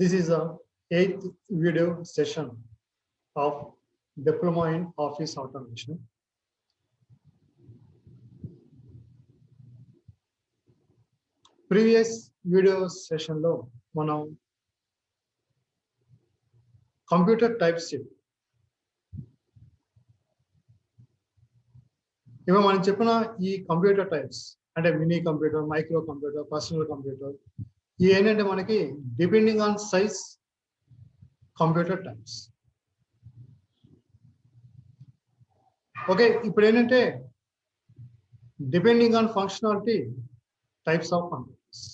This is the 8th video session of Diploma in Office Automation. Previous video session లో మనం computer types ఇవి మనం చెప్పిన ఈ కంప్యూటర్ టైప్స్ అంటే mini computer, micro computer, personal computer ఇవి ఏంటంటే మనకి depending on size computer types. Okay, ఇప్పుడు ఏంటంటే depending on functionality types of computers.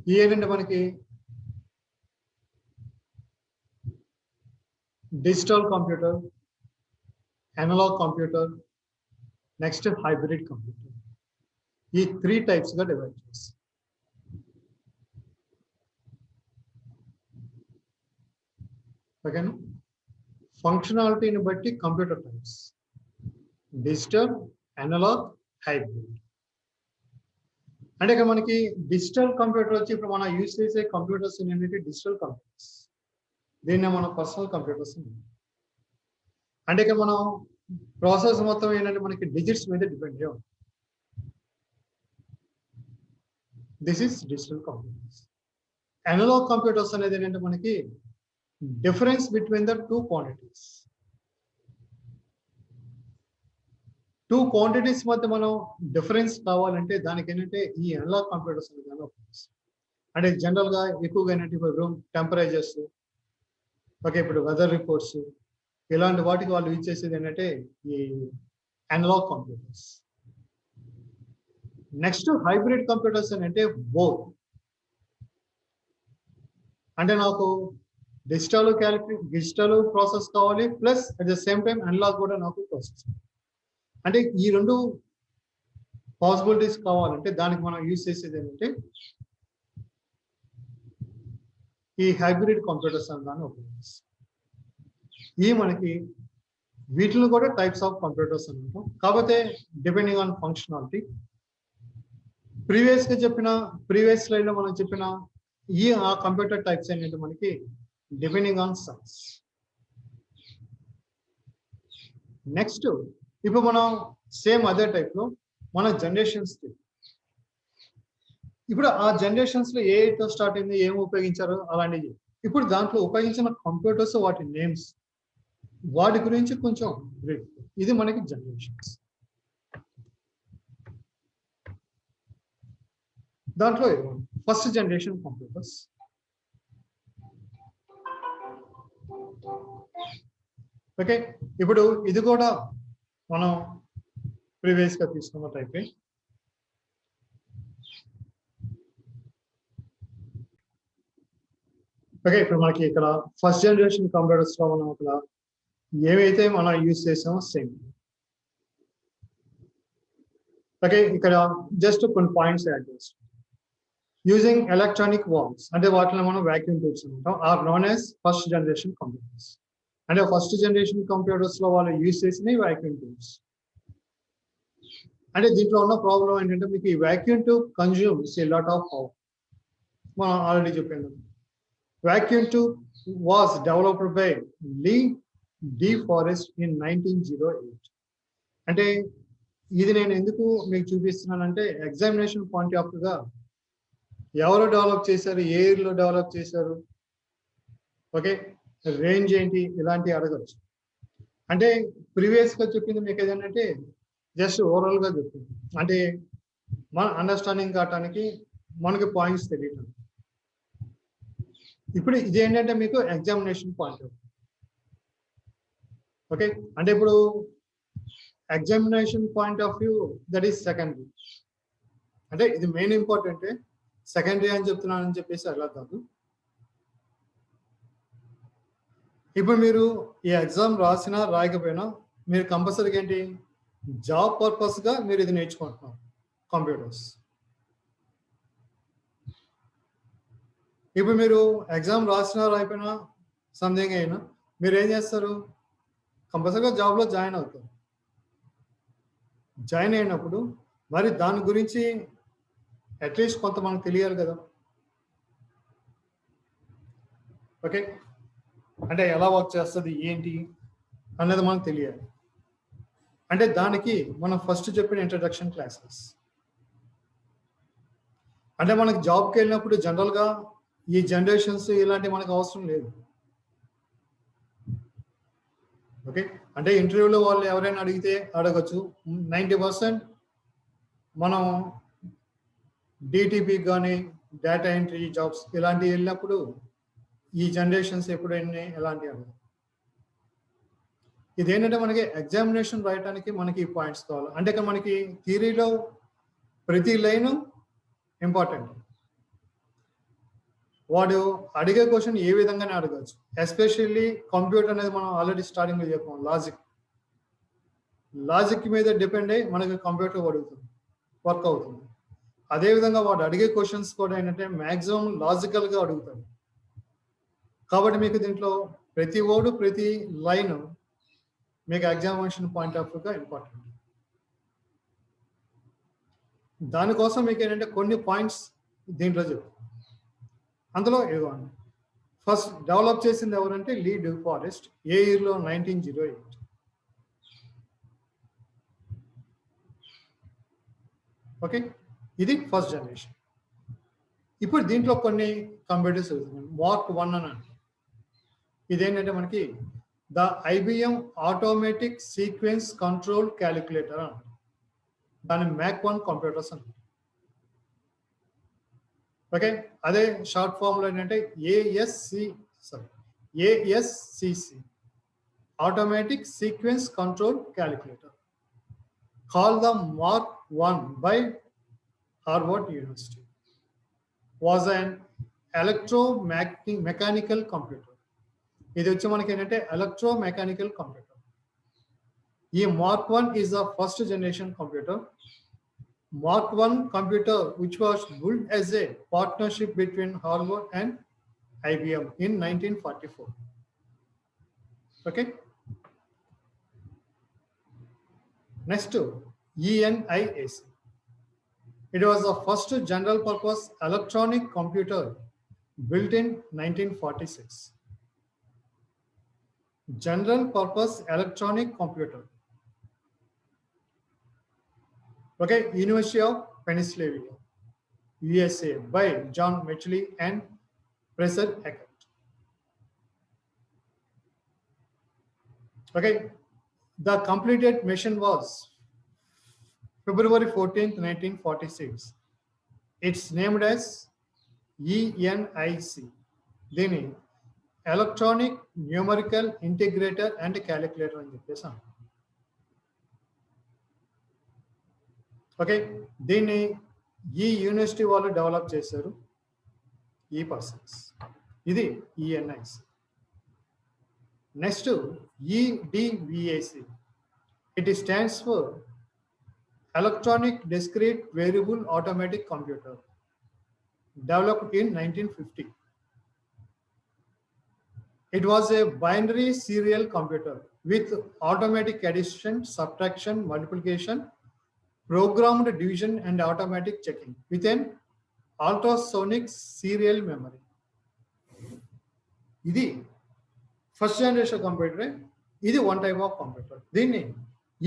ఇవి ఏంటంటే మనకి digital computer, analogue computer, next hybrid computer. ఈ 3 టైప్స్ గా డివైడ్ చేస్తాం. ఓకేనా? ఫంక్షనాలిటీని బట్టి computer types digital, analogue, hybrid. అంటే ఇక మనకి డిజిటల్ కంప్యూటర్ వచ్చి ఇప్పుడు మనం యూజ్ చేసే కంప్యూటర్స్ ఏంటంటే డిజిటల్ కంప్యూటర్స్. దీన్ని మనం పర్సనల్ కంప్యూటర్స్ అంటే ఇక మనం ప్రాసెస్ మొత్తం ఏంటంటే మనకి డిజిట్స్ మీద డిపెండ్ అయ్యి ఉంటుంది. This is digital computers. Analogue computers అనేది ఏంటంటే మనకి difference between the two quantities. Two quantities మధ్య మనం డిఫరెన్స్ కావాలంటే దానికి ఏంటంటే ఈ అనలాగ్ కంప్యూటర్స్ అనేది ఉపయోగిస్తాం. అంటే జనరల్ గా ఎక్కువగా ఏంటంటే ఇప్పుడు రూమ్ టెంపరేచర్స్, ఓకే, ఇప్పుడు వెదర్ రిపోర్ట్స్ ఇలాంటి వాటికి వాళ్ళు యూజ్ చేసేది ఏంటంటే ఈ analogue computers. Next hybrid computers అంటే బోత్. అంటే నాకు డిజిటల్ ప్రాసెస్ కావాలి, plus at the same time analogue కూడా నాకు ప్రాసెస్. అంటే ఈ రెండు పాసిబిలిటీస్ కావాలంటే దానికి మనం యూజ్ చేసేది ఏంటంటే ఈ హైబ్రిడ్ కంప్యూటర్స్ అని దాన్ని ఉపయోగిస్తాం. ఈ మనకి వీటిలో కూడా టైప్స్ ఆఫ్ కంప్యూటర్స్ అంటాం. కాకపోతే depending on functionality previous slide లో మనం చెప్పిన ఆ కంప్యూటర్ టైప్స్ ఏంటంటే మనకి డిపెండింగ్ ఆన్ సైజ్. నెక్స్ట్ ఇప్పుడు మనం సేమ్ అదే టైప్ లో మన జనరేషన్స్, ఇప్పుడు ఆ జనరేషన్స్ లో ఏతో స్టార్ట్ అయింది, ఏం ఉపయోగించారు అలాంటివి. ఇప్పుడు దాంట్లో ఉపయోగించిన కంప్యూటర్స్, వాటి నేమ్స్, వాటి గురించి కొంచెం బ్రీఫ్. ఇది మనకి జనరేషన్స్. దాంట్లో ఫస్ట్ జనరేషన్ కంప్యూటర్స్. ఓకే, ఇప్పుడు ఇది కూడా మనం ప్రీవియస్ గా తీసుకున్న టైప్. ఓకే, ఇప్పుడు మనకి ఇక్కడ ఫస్ట్ జనరేషన్ కంప్యూటర్స్ లో మనం ఇక్కడ ఏవైతే మనం యూజ్ చేసామో సేమ్. ఓకే, ఇక్కడ జస్ట్ కొన్ని పాయింట్స్ యాడ్ చేస్తాం. యూజింగ్ ఎలక్ట్రానిక్ వాల్వ్స్ అంటే వాటిని మనం వాక్యూమ్ ట్యూబ్స్ అంటాం, are known as first generation computers. అంటే ఫస్ట్ జనరేషన్ కంప్యూటర్స్ లో వాళ్ళు యూజ్ చేసినవి వాక్యూమ్ ట్యూబ్స్. అంటే దీంట్లో ఉన్న ప్రాబ్లం ఏంటంటే మీకు ఈ vacuum tube consumes a lot of power. మనం ఆల్రెడీ చెప్పాను. Vacuum tube was developed by Lee De Forest in 1908. అంటే ఇది నేను ఎందుకు మీకు చూపిస్తున్నానంటే ఎగ్జామినేషన్ పాయింట్ ఆఫ్ గా ఎవరు డెవలప్ చేశారు, ఏ ఇయర్లో డెవలప్ చేశారు, ఓకే, రేంజ్ ఏంటి, ఇలాంటివి అడగచ్చు. అంటే ప్రీవియస్ గా చెప్పింది మీకు ఏదంటే జస్ట్ ఓవరాల్ గా చెప్పింది, అంటే మన అండర్స్టాండింగ్ కావటానికి మనకి పాయింట్స్ తెలియటం. ఇప్పుడు ఇది ఏంటంటే మీకు ఎగ్జామినేషన్ పాయింట్ ఆఫ్. ఓకే, అంటే ఇప్పుడు examination point of view that is secondary. అంటే ఇది మెయిన్ ఇంపార్టెంట్. సెకండరీ అని చెప్తున్నానని చెప్పేసి అలా కాదు. ఇప్పుడు మీరు ఈ ఎగ్జామ్ రాసినా రాయకపోయినా మీరు కంపల్సరీగా ఏంటి జాబ్ పర్పస్ గా మీరు ఇది నేర్చుకుంటున్నారు కంప్యూటర్స్. ఇప్పుడు మీరు ఎగ్జామ్ రాసినా రాయిపోయినా సంథింగ్ అయినా మీరు ఏం చేస్తారు, కంపల్సరీగా జాబ్లో జాయిన్ అవుతారు. జాయిన్ అయినప్పుడు మరి దాని గురించి అట్లీస్ట్ కొంత మనకు తెలియాలి కదా. ఓకే, అంటే ఎలా వర్క్ చేస్తుంది ఏంటి అన్నది మనకు తెలియాలి. అంటే దానికి మనం ఫస్ట్ చెప్పిన ఇంట్రడక్షన్ క్లాసెస్. అంటే మనకి జాబ్కి వెళ్ళినప్పుడు జనరల్గా ఈ జనరేషన్స్ ఇలాంటివి మనకు అవసరం లేదు. ఓకే, అంటే ఇంటర్వ్యూలో వాళ్ళు ఎవరైనా అడిగితే అడగచ్చు. 90% మనం డిటిపి కానీ డేటా ఎంట్రీ జాబ్స్ ఇలాంటివి వెళ్ళినప్పుడు ఈ జనరేషన్స్ ఎప్పుడైనా ఎలాంటివి అడగదు. ఇదేంటంటే మనకి ఎగ్జామినేషన్ రాయడానికి మనకి పాయింట్స్ కావాలి. అంటే ఇక్కడ మనకి థియరీలో ప్రతి లైను ఇంపార్టెంట్. వాడు అడిగే క్వశ్చన్ ఏ విధంగానే అడగచ్చు. ఎస్పెషల్లీ కంప్యూటర్ అనేది మనం ఆల్రెడీ స్టార్టింగ్లో చెప్పాం. లాజిక్ మీద డిపెండ్ అయ్యి మనకి కంప్యూటర్ అడుగుతుంది, వర్క్ అవుతుంది. అదేవిధంగా వాడు అడిగే క్వశ్చన్స్ కూడా ఏంటంటే మ్యాక్సిమం లాజికల్గా అడుగుతాడు. కాబట్టి మీకు దీంట్లో ప్రతి వర్డ్ ప్రతి లైన్ మీకు ఎగ్జామినేషన్ పాయింట్ ఆఫ్ వ్యూగా ఇంపార్టెంట్. దానికోసం మీకు ఏంటంటే కొన్ని పాయింట్స్ దీంట్లో చెప్పు. అందులో ఇవ్వండి. ఫస్ట్ డెవలప్ చేసింది ఎవరంటే లీ డిఫారెస్ట్. ఏ ఇయర్లో? 1908. ఓకే, ఇది ఫస్ట్ జనరేషన్. ఇప్పుడు దీంట్లో కొన్ని కంప్యూటర్స్ మార్క్ 1 అని అంటే ఇదేంటంటే మనకి the IBM automatic sequence control calculator అని. దాని మ్యాక్ 1 కంప్యూటర్స్ అని. ఓకే, అదే షార్ట్ ఫామ్లో ఏంటంటే ASCC automatic sequence control calculator. Called the Mark I by Harvard University, was an electromechanical computer. ఇది వచ్చి మనకి ఏంటంటే electromechanical computer. ఈ Mark I is the first generation computer. Mark I computer which was built as a partnership between Harvard and IBM in 1944. Okay. Next, ENIAC. It was the first general purpose electronic computer built in 1946. General purpose electronic computer. Okay, University of Pennsylvania, USA, by John Mitchell and Professor Eckert. Okay, the completed mission was February 14th, 1946. It's named as ENIC. దీని electronic numerical integrator and calculator అని చెప్పేసి. Okay, దీన్ని ఈ university వాళ్ళు develop చేశారు, ఈ persons. ఇది ENIAC. Next EDVAC. It stands for Electronic Discrete Variable Automatic Computer, developed in 1950. It was a binary serial computer with automatic addition, subtraction, multiplication, programmed division, and automatic checking with an ultrasonic serial memory. ఇది first generation computer. ఇది one type of computer. దీన్ని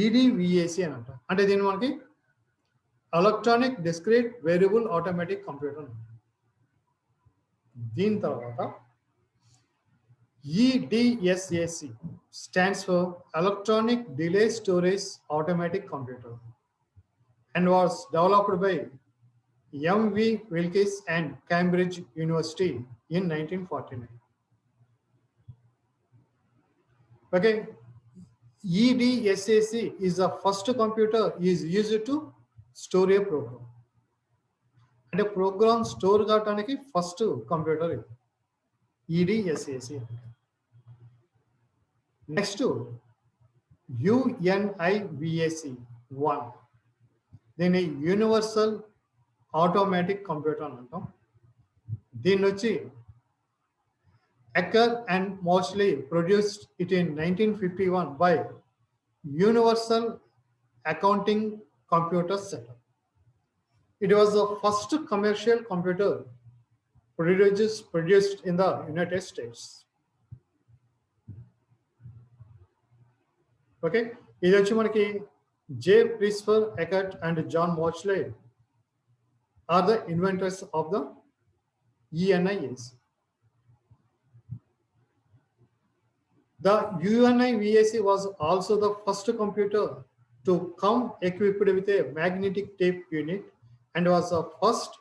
EDVAC అని అంటారు. అంటే దీన్ని మనకి electronic discrete variable automatic computer. దీని తర్వాత EDSAC stands for Electronic Delay Storage Automatic Computer and was developed by M.V. Wilkes and Cambridge University in 1949. Okay, EDSAC is the first computer is used to store a program. అంటే programme store కావడానికి first computer ఇది EDSAC. Next UNIVAC 1. దీన్ని universal automatic computer అని అంటాం. దీన్ని వచ్చి Eckert and Moseley produced it in 1951 by Universal Accounting Computer Setup. It was the first commercial computer produced in the United States. Okay, ఇది వచ్చి మనకి J Presper Eckert and John Mauchly are the inventors of the ENIAC. The UNIVAC was also the first computer to come equipped with a magnetic tape unit and was the first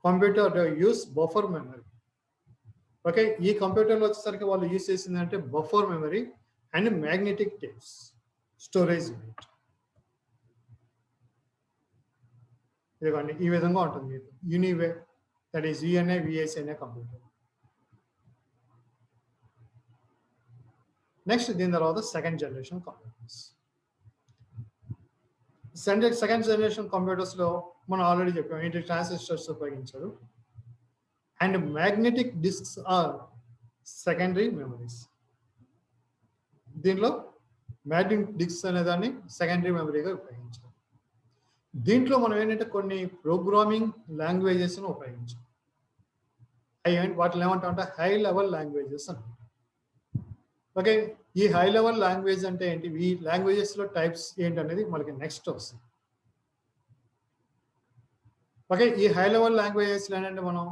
computer to use buffer memory. Okay, ఈ కంప్యూటర్లో వచ్చేసరికి వాళ్ళు use చేసిందంటే buffer memory and magnetic tapes storage unit. ఇదిగోండి ఈ విధంగా ఉంటుంది మీకు UNIVAC, that is U N I V S అనే కంప్యూటర్. నెక్స్ట్ దీని తర్వాత second generation computers. Second generation కంప్యూటర్స్లో మనం ఆల్రెడీ చెప్పాం ఏంటి, ట్రాన్సిస్టర్స్ ఉపయోగించారు and magnetic disks or secondary memories. దీనిలో మ్యాగ్నెటిక్ డిస్క్స్ అనే దాన్ని సెకండరీ మెమరీగా ఉపయోగించారు. దీంట్లో మనం ఏంటంటే కొన్ని ప్రోగ్రామింగ్ లాంగ్వేజెస్ ఉపయోగించాం. వాటిని ఏమంటామంటే హై లెవెల్ లాంగ్వేజెస్ అంటారు. ఓకే, ఈ హై లెవెల్ లాంగ్వేజ్ అంటే ఏంటి, ఈ లాంగ్వేజెస్ లో టైప్స్ ఏంటి అనేది మనకి నెక్స్ట్ వస్తుంది. ఓకే, ఈ హై లెవెల్ లాంగ్వేజెస్ ఏంటంటే మనం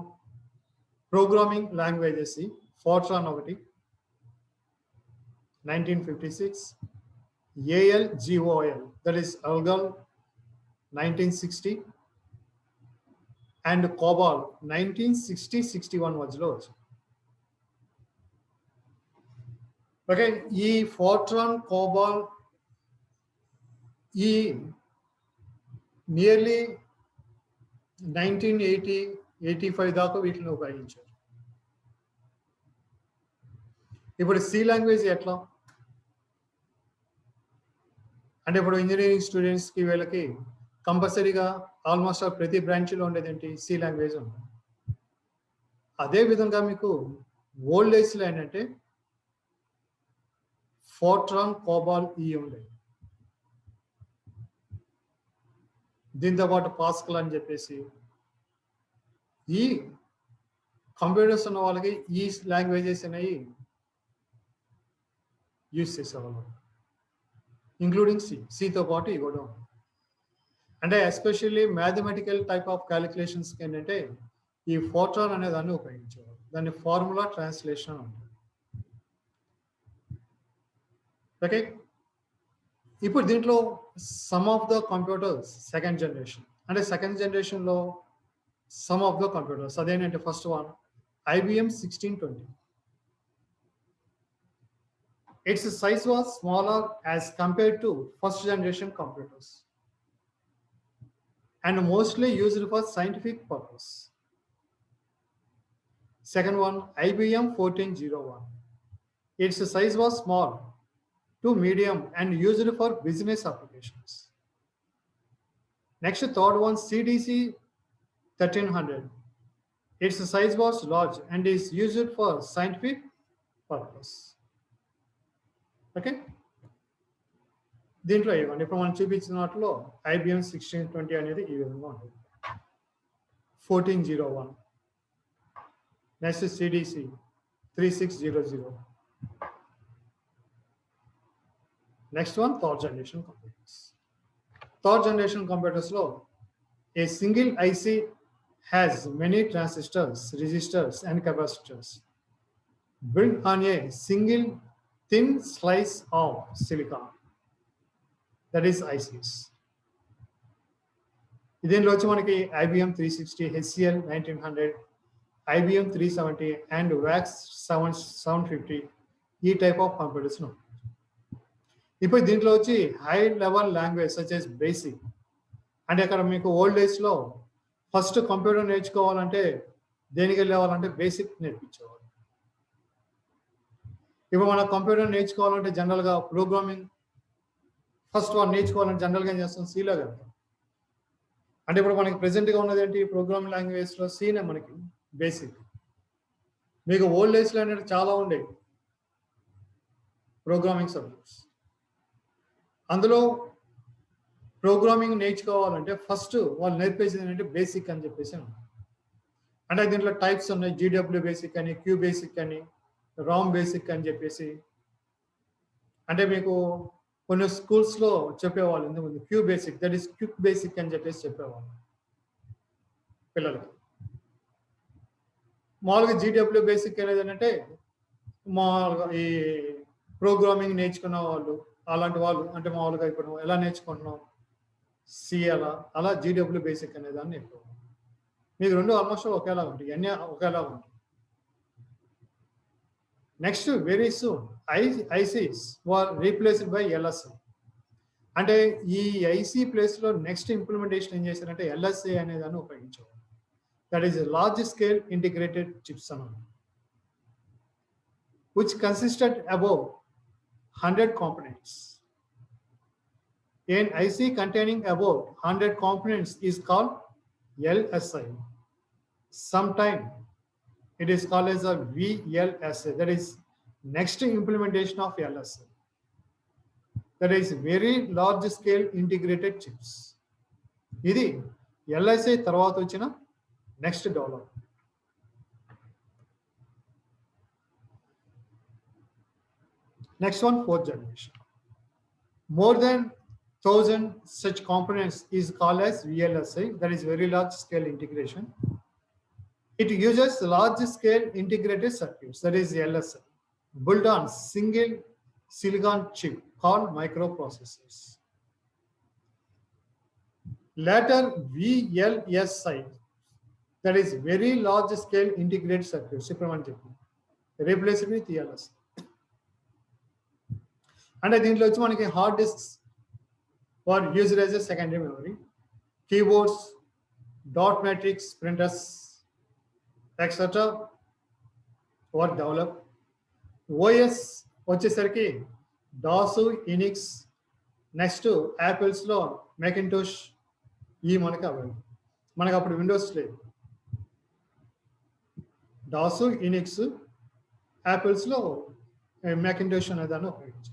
ప్రోగ్రామింగ్ లాంగ్వేజెస్ ఫోర్ట్రాన్ ఒకటి 1956, ALGOL that is ALGOL 1960 and COBOL 1960-61 మధ్యలో వచ్చింది. ఓకే, ఈ ఫోర్ట్రాన్, కోబాల్ ఈ నియర్లీ 1980-85 దాకా వీటిని ఉపయోగించారు. ఇప్పుడు సి లాంగ్వేజ్ ఎట్లా అంటే ఇప్పుడు ఇంజనీరింగ్ స్టూడెంట్స్కి వీళ్ళకి కంపల్సరీగా ఆల్మోస్ట్ ప్రతి బ్రాంచ్లో ఉండేది ఏంటి, సి లాంగ్వేజ్ ఉంటుంది. అదే విధంగా మీకు ఓల్డ్ ఏజ్లో ఏంటంటే ఫోర్ట్రాన్, కోబాల్ ఈ ఉండేది. దీంతో పాటు పాస్కల్ అని చెప్పేసి ఈ కంప్యూటర్స్ ఉన్న వాళ్ళకి ఈ లాంగ్వేజెస్ అనేవి యూజ్ చేసేవాళ్ళు, ఇంక్లూడింగ్ సితో పాటు ఇవి కూడా ఉంది. అంటే ఎస్పెషల్లీ మ్యాథమెటికల్ టైప్ ఆఫ్ క్యాలిక్యులేషన్స్కి ఏంటంటే ఈ ఫోర్ట్రాన్ అనే దాన్ని ఉపయోగించేవారు. దాన్ని ఫార్ములా ట్రాన్స్లేషన్ అంటారు. ఓకే, ఇప్పుడు దీంట్లో some of the computers second generation, అంటే సెకండ్ జనరేషన్లో సమ్ ఆఫ్ ద కంప్యూటర్స్ అదేంటంటే first one IBM 1620. Its size was smaller as compared to first generation computers and mostly used for scientific purpose. Second one, IBM 1401. Its size was small to medium and used for business applications. Next, third one, CDC 1300. Its size was large and is used for scientific purpose. Okay, దీంట్లో ఇవ్వండి ఇప్పుడు మనం చూపించిన వాటిలో IBM 1620 అనేది ఈ విధంగా ఉంటుంది. 1401, next CDC 3600, next one third generation computers. Third generation కంప్యూటర్స్లో a single IC has many transistors, resistors and capacitors built on a single thin slice of silicon, that is ICs. దీనిలో వచ్చి మనకి IBM 360, HCL 1900, IBM 370 and VAX 750 ఈ type of computers. ఇప్పుడు దీంట్లో వచ్చి high level language such as basic, అంటే అక్కడ మీకు ఓల్డ్ ఏజ్లో ఫస్ట్ కంప్యూటర్ నేర్చుకోవాలంటే దేనికి వెళ్ళేవాళ్ళంటే బేసిక్ నేర్పించేవాళ్ళు. ఇప్పుడు మన కంప్యూటర్ నేర్చుకోవాలంటే జనరల్గా ప్రోగ్రామింగ్ ఫస్ట్ వాళ్ళు నేర్చుకోవాలంటే జనరల్గా ఏం చేస్తాం, సీలో వెళ్తాం. అంటే ఇప్పుడు మనకి ప్రెసెంట్గా ఉన్నది ఏంటి, ప్రోగ్రామింగ్ లాంగ్వేజ్లో సీనే మనకి బేసిక్. మీకు ఓల్డ్ ఏజ్లో ఏంటంటే చాలా ఉండేవి ప్రోగ్రామింగ్ సబ్జెక్ట్స్. అందులో ప్రోగ్రామింగ్ నేర్చుకోవాలంటే ఫస్ట్ వాళ్ళు నేర్పేసింది ఏంటంటే బేసిక్ అని చెప్పేసి అంటే దీంట్లో టైప్స్ ఉన్నాయి, జీడబ్ల్యూ బేసిక్ అని, క్యూ బేసిక్ అని, రామ్ బేసిక్ అని చెప్పేసి. అంటే మీకు కొన్ని స్కూల్స్లో చెప్పేవాళ్ళు ఇంతకుముందు Q basic, that is quick basic అని చెప్పేసి చెప్పేవాళ్ళు పిల్లలకి. మామూలుగా జీడబ్ల్యూ బేసిక్ అనేది ఏంటంటే మామూలుగా ఈ ప్రోగ్రామింగ్ నేర్చుకున్న వాళ్ళు అలాంటి వాళ్ళు, అంటే మామూలుగా ఇప్పుడు ఎలా నేర్చుకుంటున్నాం సి అలా జీడబ్ల్యూ బేసిక్ అనే దాన్ని ఎక్కువ. మీకు రెండు ఆల్మోస్ట్ ఒకేలా ఉంటాయి, అన్నీ ఒకేలా ఉంటాయి. Next very soon ICs were replaced by LSA. అంటే ఈ ఐసీ ప్లేస్లో నెక్స్ట్ ఇంప్లిమెంటేషన్ ఏం చేశారంటే ఎల్ఎస్ఏ అనే దాన్ని ఉపయోగించారు. That is large scale integrated chips అన్నమాట, which consisted above 100 components. An IC containing above 100 components is called LSI. Sometimes it is called as a VLSI, that is next implementation of LSI. That is very large scale integrated chips. ఇది LSI తర్వాత వచ్చిన next development. Next one, fourth generation. More than 1,000 such components is called as VLSI, that is very large scale integration. It uses large scale integrated circuits, that is LSI, built on single silicon chip called microprocessors. Later VLSI, that is very large scale integrated circuits, replaced with LSI. అంటే దీంట్లో వచ్చి మనకి hard disks are used as a secondary memory, keyboards, dot matrix printers etcetera were develop. OS వచ్చేసరికి DOS, Unix, next యాపిల్స్లో Macintosh ఈ మనకి available. మనకు అప్పుడు విండోస్ లేదు. డాసు, యూనిక్స్, యాపిల్స్లో మ్యాకింటోష్ అనే దాన్ని ఉపయోగించారు.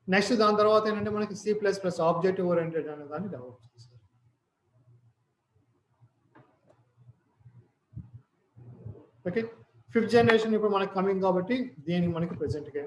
నెక్స్ట్ దాని తర్వాత ఏంటంటే మనకి C++ ఆబ్జెక్ట్ ఓరియంటెడ్ అనే దాన్ని డెవలప్ చేశారు. ఓకే, ఫిఫ్త్ జనరేషన్ ఇప్పుడు మనకి కమింగ్ కాబట్టి దీనికి మనకి ప్రెసెంట్గా